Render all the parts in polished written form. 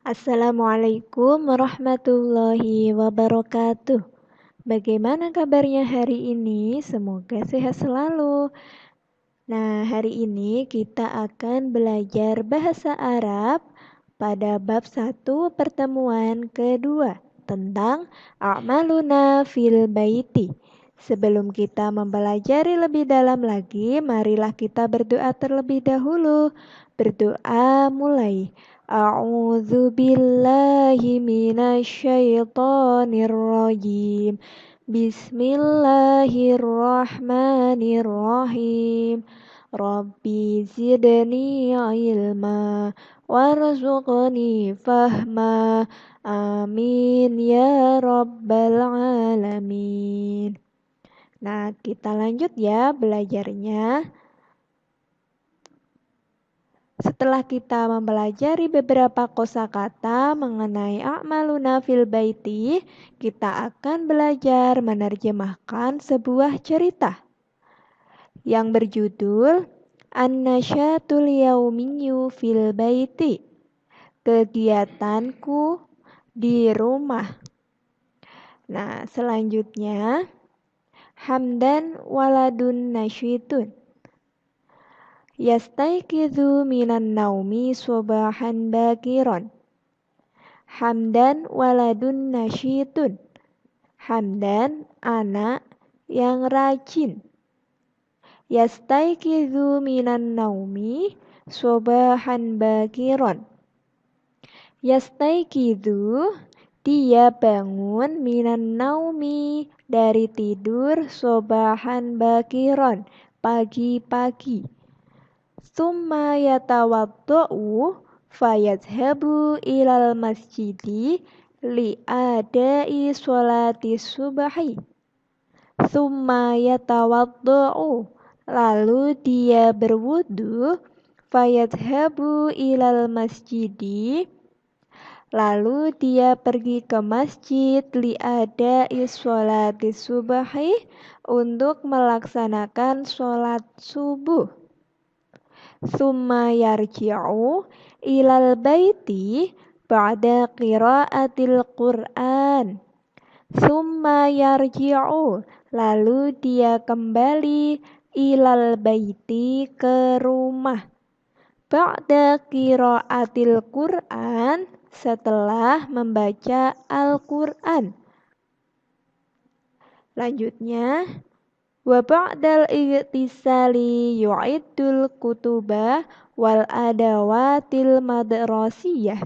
Assalamualaikum warahmatullahi wabarakatuh. Bagaimana kabarnya hari ini? Semoga sehat selalu. Nah, hari ini kita akan belajar bahasa Arab pada bab 1 pertemuan kedua tentang a'maluna fil baiti. Sebelum kita mempelajari lebih dalam lagi, marilah kita berdoa terlebih dahulu. Berdoa mulai. A'udzu billahi minasyaitonir rajim. Bismillahirrahmanirrahim. Rabbi zidni ilma warzuqni fahma. Amin ya rabbal alamin. Nah, kita lanjut ya belajarnya. Setelah kita mempelajari beberapa kosakata mengenai a'maluna fil baiti, kita akan belajar menerjemahkan sebuah cerita yang berjudul An-Nasyatul Yaumiyyu fil Baiti. Kegiatanku di rumah. Nah, selanjutnya Hamdan waladun nasyitun. Yastaiqidhu minan naumi subahan bakiron. Hamdan waladun nasyitun. Hamdan anak yang rajin. Yastaiqidhu minan naumi subahan bakiron. Yastaiqidhu dia bangun minan naumi dari tidur subahan bakiron pagi-pagi. Summa yatawadda'u fayadhabu ilal masjidi li'adai sholati subahi. Summa yatawadda'u lalu dia berwudu fayadhabu ilal masjidi lalu dia pergi ke masjid li'adai sholati subahi untuk melaksanakan sholat subuh. Summa yarji'u ilal baiti ba'da qiraatil Qur'an. Summa yarji'u lalu dia kembali ilal baiti ke rumah. Ba'da qiraatil Qur'an setelah membaca Al-Qur'an. Lanjutnya wa ba'dal igtisali yu'iddul kutuba wal adawatil madrasiyah.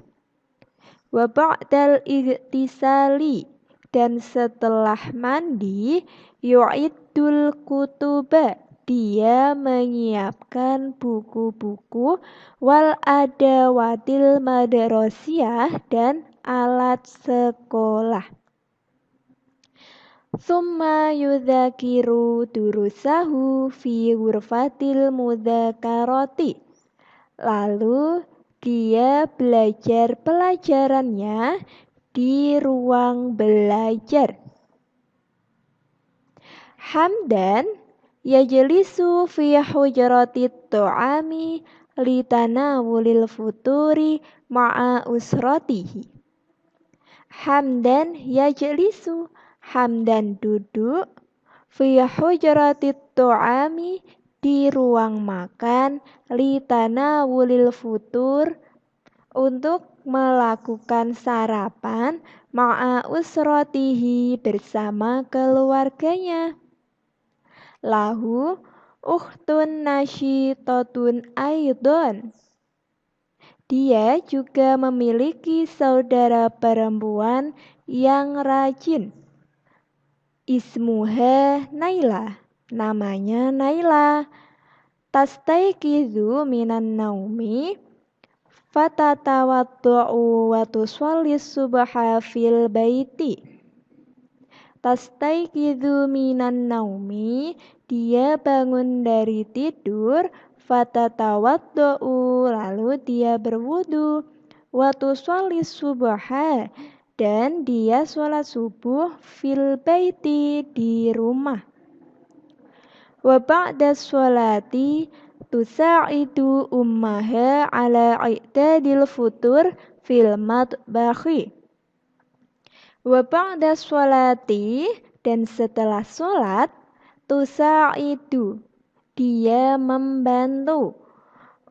Wa ba'dal igtisali dan setelah mandi yu'iddul kutuba dia menyiapkan buku-buku wal adawatil madrasiyah dan alat sekolah. Summa yudzakiru durusahu fi ghurfatil mudzakarati. Lalu dia belajar pelajarannya di ruang belajar. Hamdan yajlisu fi hujratit tu'ami litanawulil futuri ma'a usratihi. Hamdan yajlisu Hamdan duduk fi hujratit tu'ami di ruang makan litanawulil futur untuk melakukan sarapan ma'a usratihi bersama keluarganya. Lahu ukhtun nasyitatun aidon. Dia juga memiliki saudara perempuan yang rajin. Ismuha Naila, namanya Naila. Tastaiqidhu minan naumi fatatawaddu'u wa tusallis subha fil baiti. Tastaiqidhu minan naumi, dia bangun dari tidur, fatatawaddu'u lalu dia berwudu, wa tusallis subha dan dia sholat subuh fil baiti di rumah. Wa ba'da sholati tusa'idu ummaha ala i'dadil futur fil matbakhi. Wa ba'da sholati, dan setelah sholat, tusa'idu, dia membantu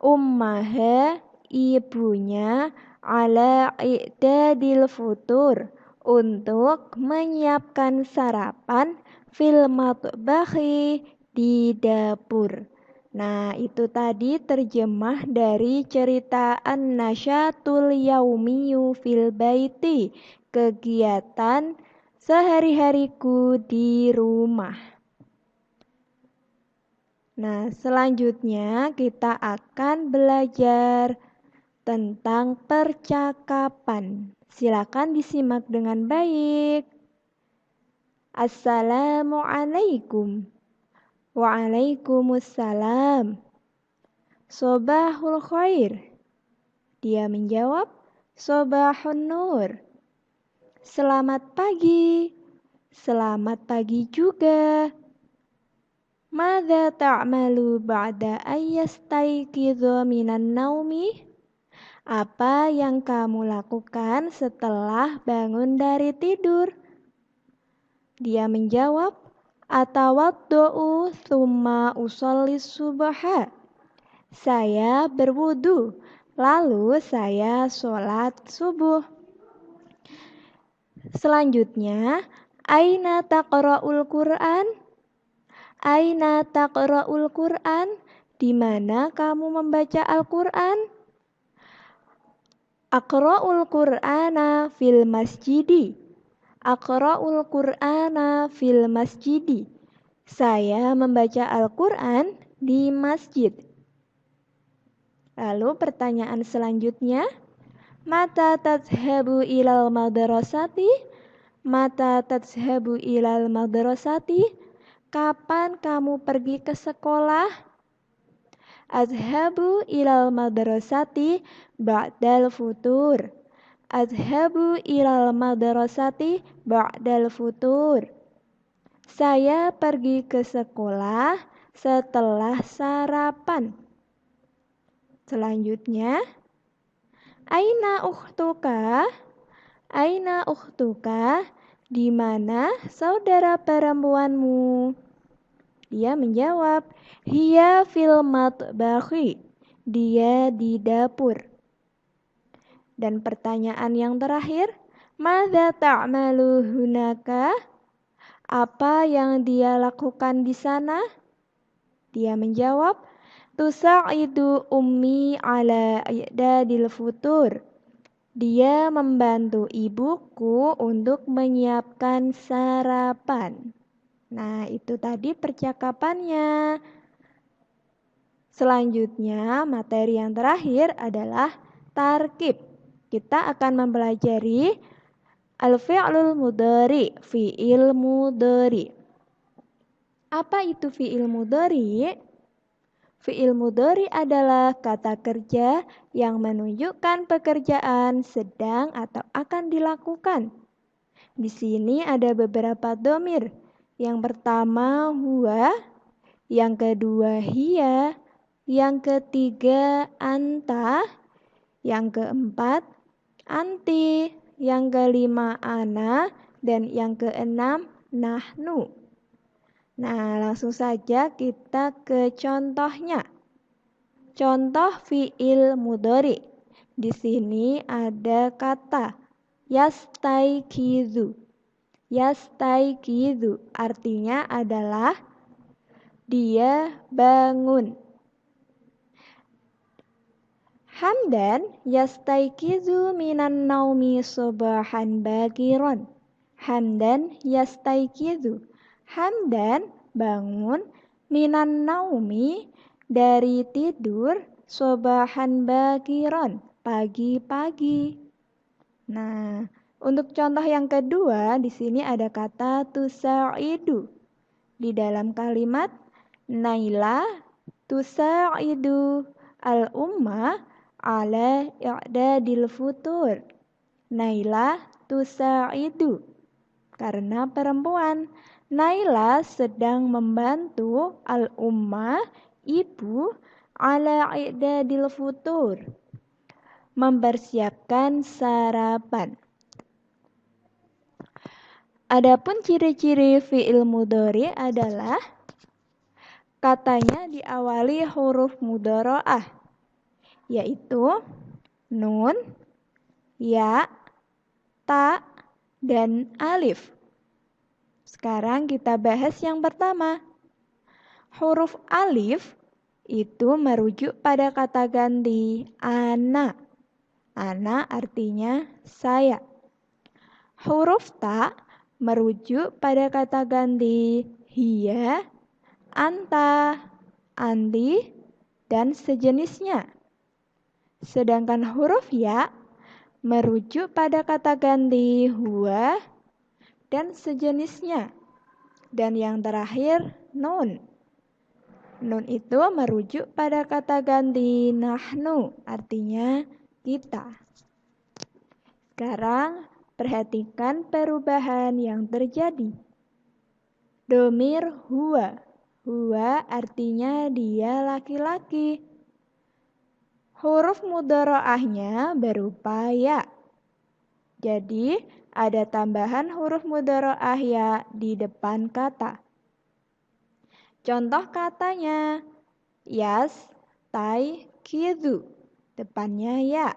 ummaha, ibunya, ala i'dadil futur, untuk menyiapkan sarapan, fil matbakhi, di dapur. Nah, itu tadi terjemah dari cerita An-Nasyatul Yaumiyu fil Baiti, kegiatan sehari-hariku di rumah. Nah, selanjutnya kita akan belajar tentang percakapan. Silakan disimak dengan baik. Assalamualaikum. Waalaikumsalam. Sobahul khair. Dia menjawab, Sobahun nur. Selamat pagi. Selamat pagi juga. Madza ta'malu ba'da ayyastayqidhu minan naumi? Apa yang kamu lakukan setelah bangun dari tidur? Dia menjawab, atawaddu'u thumma usollis subha. Saya berwudu, lalu saya sholat subuh. Selanjutnya, aina taqra'ul Qur'an? Aina taqra'ul Qur'an? Di mana kamu membaca Al-Qur'an? Aqra'ul Qur'ana fil masjidi. Aqra'ul Qur'ana fil masjidi. Saya membaca Al-Qur'an di masjid. Lalu pertanyaan selanjutnya, mata tadhhabu ilal madrasati? Mata tadhhabu ilal madrasati? Kapan kamu pergi ke sekolah? Adhabu ilal madrasati ba'dal futur. Adhabu ilal madrasati ba'dal futur. Saya pergi ke sekolah setelah sarapan. Selanjutnya, aina ukhtuka? Aina ukhtuka? Di mana saudara perempuanmu? Dia menjawab, hiya fil matbakhi. Dia di dapur. Dan pertanyaan yang terakhir, madza ta'malu hunaka? Apa yang dia lakukan di sana? Dia menjawab, tusa'idu ummi ala i'dadil futur. Dia membantu ibuku untuk menyiapkan sarapan. Nah, itu tadi percakapannya. Selanjutnya, materi yang terakhir adalah tarkib. Kita akan mempelajari al-fi'lul mudhari, fi'il mudhari. Apa itu fi'il mudhari? Fi'il mudhari adalah kata kerja yang menunjukkan pekerjaan sedang atau akan dilakukan. Di sini ada beberapa dhamir. Yang pertama huwa, yang kedua hiya, yang ketiga anta, yang keempat anti, yang kelima ana, dan yang keenam nahnu. Nah, langsung saja kita ke contohnya. Contoh fi'il mudhari. Di sini ada kata yastaiqizu. Yastaiqizu artinya adalah dia bangun. Hamdan yastaiqizu minan naumi subahan bakiron. Hamdan yastaiqizu. Hamdan bangun, minan naumi dari tidur, subahan bakiron pagi-pagi. Nah, untuk contoh yang kedua, di sini ada kata tusa'idu. Di dalam kalimat Naila tusa'idu al-umma ala i'dadil futur. Naila tusa'idu. Karena perempuan, Naila sedang membantu al-umma, ibu, ala i'dadil futur, mempersiapkan sarapan. Adapun ciri-ciri fi'il mudhari adalah katanya diawali huruf mudhari'ah, yaitu nun, ya, ta, dan alif. Sekarang kita bahas yang pertama. Huruf alif itu merujuk pada kata ganti ana. Ana artinya saya. Huruf ta merujuk pada kata ganti hiya, anta, anti, dan sejenisnya. Sedangkan huruf ya merujuk pada kata ganti huwa dan sejenisnya. Dan yang terakhir nun. Nun itu merujuk pada kata ganti nahnu, artinya kita. Sekarang perhatikan perubahan yang terjadi. Domir huwa. Huwa artinya dia laki-laki. Huruf mudhari'ahnya berupa ya. Jadi ada tambahan huruf mudhari'ah ya di depan kata. Contoh katanya, yastayqizu, depannya ya.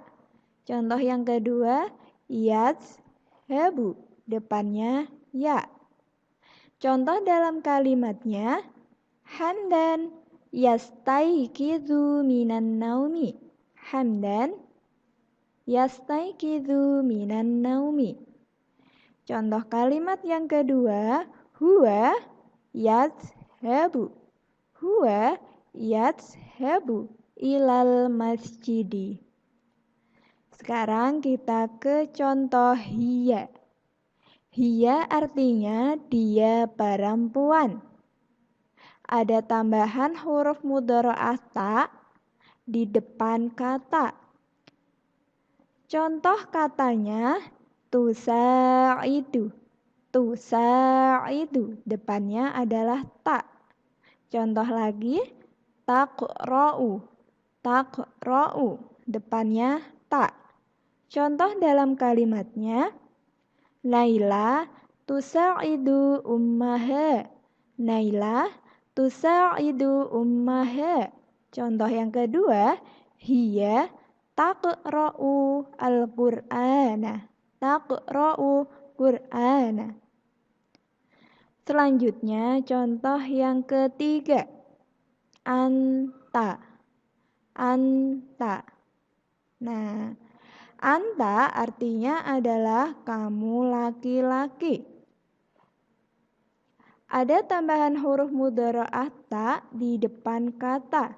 Contoh yang kedua, yazhabu, depannya ya. Contoh dalam kalimatnya, hamdan yastayqizu minan naumi. Hamdan yastayqizu minan naumi. Contoh kalimat yang kedua, huwa yazhabu. Huwa yazhabu ilal masjidi. Sekarang kita ke contoh hiya. Hiya artinya dia perempuan. Ada tambahan huruf mudhari'ah ta di depan kata. Contoh katanya tusa'idu. Tusa'idu, depannya adalah ta. Contoh lagi, taqra'u. Taqra'u, depannya ta. Contoh dalam kalimatnya, Naila tusa'idu ummaha. Naila tusa'idu ummaha. Contoh yang kedua, hiya taqra'u al-Qur'ana. Taqra'u Qur'ana. Selanjutnya contoh yang ketiga, anta. Anta. Nah, anta artinya adalah kamu laki-laki. Ada tambahan huruf mudhari'ah ta di depan kata.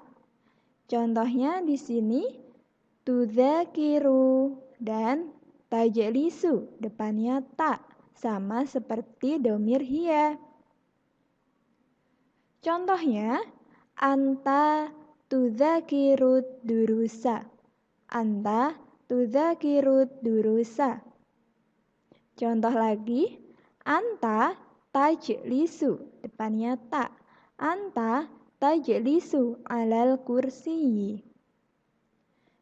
Contohnya di sini tudzakiru dan tajlisu, depannya ta, sama seperti domir hiya. Contohnya, anta tudzakirud durusa. Anta tudzakirud durusa. Contoh lagi, anta tajlisu, depannya ta. Anta tajlisu alal kursiyi.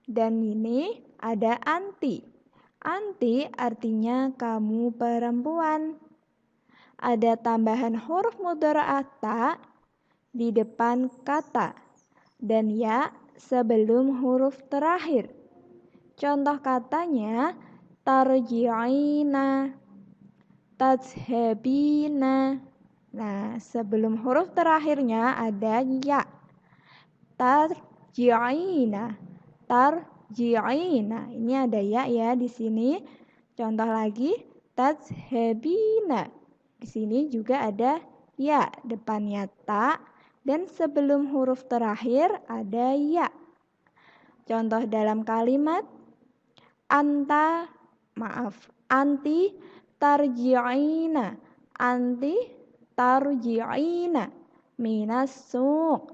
Dan ini ada anti. Anti artinya kamu perempuan. Ada tambahan huruf mudhari'ah ta di depan kata dan ya sebelum huruf terakhir. Contoh katanya tarji'ina, tazhabina. Nah, sebelum huruf terakhirnya ada ya. Tarji'ina, tarji'ina. Ini ada ya di sini. Contoh lagi tazhabina. Di sini juga ada ya, depannya ta dan sebelum huruf terakhir ada ya. Contoh dalam kalimat anti tarji'ina. Anti tarji'ina minas suq.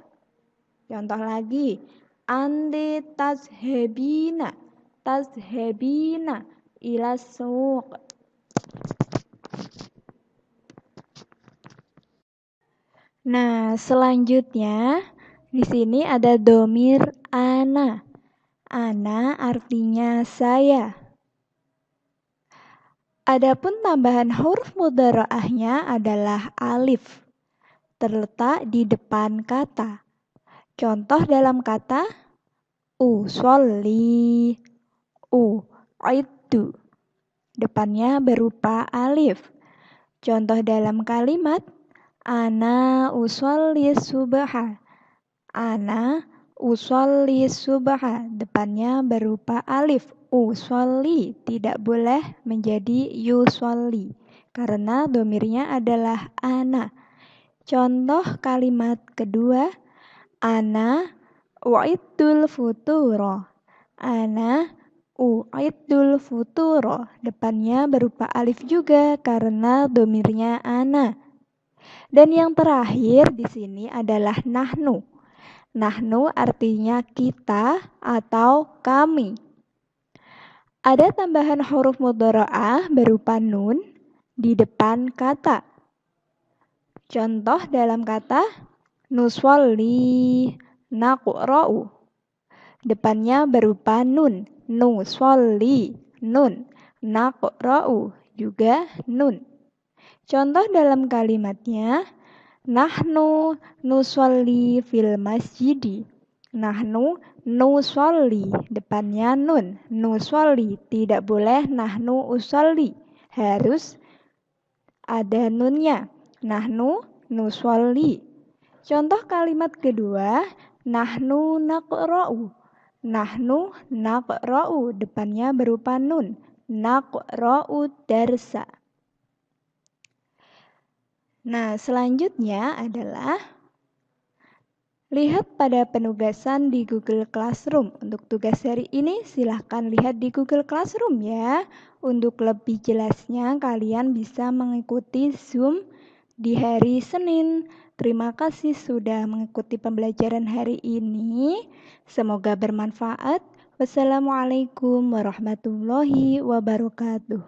Contoh lagi, anti tazhabina. Tazhabina ila suq. Nah, selanjutnya di sini ada domir ana. Ana artinya saya. Adapun tambahan huruf mudharaahnya adalah alif, terletak di depan kata. Contoh dalam kata usolli, u'iddu. Depannya berupa alif. Contoh dalam kalimat ana usolli subha. Ana usolli subha. Depannya berupa alif. Usolli tidak boleh menjadi yusolli karena domirnya adalah ana. Contoh kalimat kedua, ana u'iddul futuro. Ana u'iddul futuro. Depannya berupa alif juga karena domirnya ana. Dan yang terakhir di sini adalah nahnu. Nahnu artinya kita atau kami. Ada tambahan huruf mudharaah berupa nun di depan kata. Contoh dalam kata nuswalli, naqra'u. Depannya berupa nun. Nuswalli, nun. Naqra'u, juga nun. Contoh dalam kalimatnya nahnu nuswalli fil masjidi. Nahnu nusolli, depannya nun. Nusolli, tidak boleh nahnu usolli. Harus ada nunnya. Nahnu nusolli. Contoh kalimat kedua, nahnu naqra'u. Nahnu naqra'u, depannya berupa nun. Naqra'u darsa. Nah, selanjutnya adalah lihat pada penugasan di Google Classroom. Untuk tugas hari ini silahkan lihat di Google Classroom ya. Untuk lebih jelasnya kalian bisa mengikuti Zoom di hari Senin. Terima kasih sudah mengikuti pembelajaran hari ini. Semoga bermanfaat. Wassalamualaikum warahmatullahi wabarakatuh.